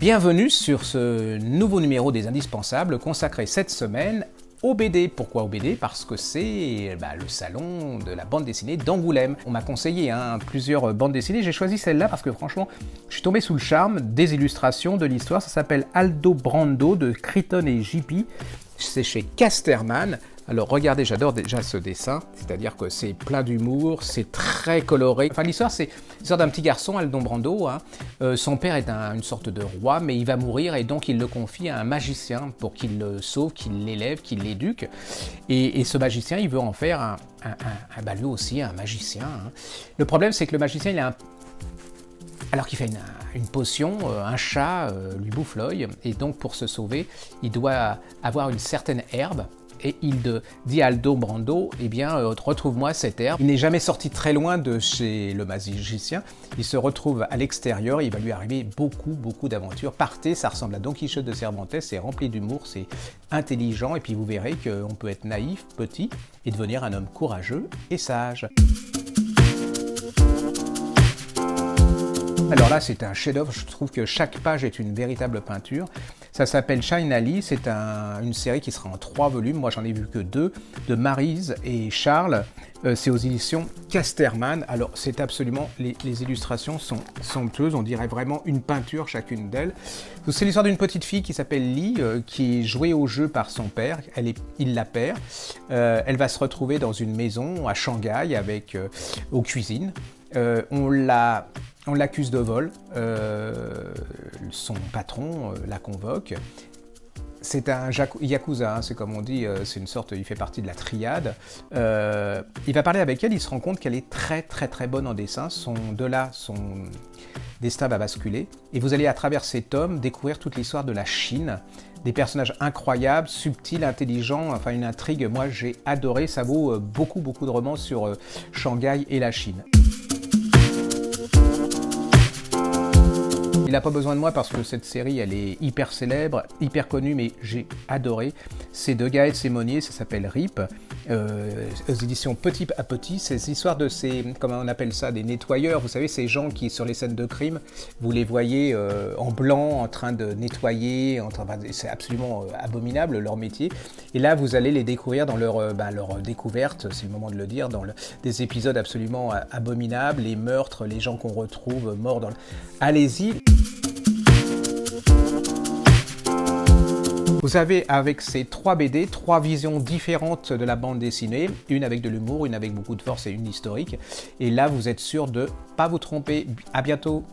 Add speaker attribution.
Speaker 1: Bienvenue sur ce nouveau numéro des Indispensables consacré cette semaine au BD. Pourquoi au BD? Parce que c'est le salon de la bande dessinée d'Angoulême. On m'a conseillé plusieurs bandes dessinées, j'ai choisi celle-là parce que franchement, je suis tombé sous le charme des illustrations, de l'histoire. Ça s'appelle Aldo Brando de Crichton et JP. C'est chez Casterman. Alors regardez, j'adore déjà ce dessin, c'est-à-dire que c'est plein d'humour, c'est très coloré. Enfin l'histoire, c'est l'histoire d'un petit garçon, Aldo Brando. Son père est une sorte de roi, mais il va mourir et donc il le confie à un magicien pour qu'il le sauve, qu'il l'élève, qu'il l'éduque. Et ce magicien, il veut en faire lui aussi un magicien. Le problème, c'est que le magicien, alors qu'il fait une potion, un chat lui bouffe l'œil, et donc pour se sauver, il doit avoir une certaine herbe. Et il dit à Aldo Brando, retrouve-moi cette herbe. Il n'est jamais sorti très loin de chez le magicien, il se retrouve à l'extérieur, il va lui arriver beaucoup d'aventures. Partez, ça ressemble à Don Quichotte de Cervantes, c'est rempli d'humour, c'est intelligent, et puis vous verrez qu'on peut être naïf, petit, et devenir un homme courageux et sage. Alors là, c'est un chef-d'œuvre, je trouve que chaque page est une véritable peinture. Ça s'appelle Shine Ali, c'est une série qui sera en 3 volumes, moi j'en ai vu que 2, de Maryse et Charles. C'est aux éditions Casterman. Alors c'est absolument, les illustrations sont somptueuses, on dirait vraiment une peinture chacune d'elles. C'est l'histoire d'une petite fille qui s'appelle Lee, qui est jouée au jeu par son père, il la perd. Elle va se retrouver dans une maison à Shanghai aux cuisines. On l'accuse de vol, son patron la convoque. C'est un yakuza, c'est comme on dit, c'est une sorte, il fait partie de la triade. Il va parler avec elle, il se rend compte qu'elle est très bonne en dessin. Son destin va basculer. Et vous allez à travers cet homme découvrir toute l'histoire de la Chine. Des personnages incroyables, subtils, intelligents, enfin une intrigue, moi j'ai adoré, ça vaut beaucoup de romans sur Shanghai et la Chine. Il n'a pas besoin de moi parce que cette série, elle est hyper célèbre, hyper connue, mais j'ai adoré. C'est de Gaël Sémonier, ça s'appelle RIP, aux éditions Petit à Petit. C'est l'histoire de comment on appelle ça, des nettoyeurs. Vous savez, ces gens qui, sur les scènes de crime, vous les voyez en blanc, en train de nettoyer, c'est absolument abominable leur métier. Et là, vous allez les découvrir dans leur découverte, c'est le moment de le dire, dans des épisodes absolument abominables, les meurtres, les gens qu'on retrouve morts Allez-y. Vous avez avec ces 3 BD, 3 visions différentes de la bande dessinée, une avec de l'humour, une avec beaucoup de force et une historique. Et là, vous êtes sûr de ne pas vous tromper. À bientôt.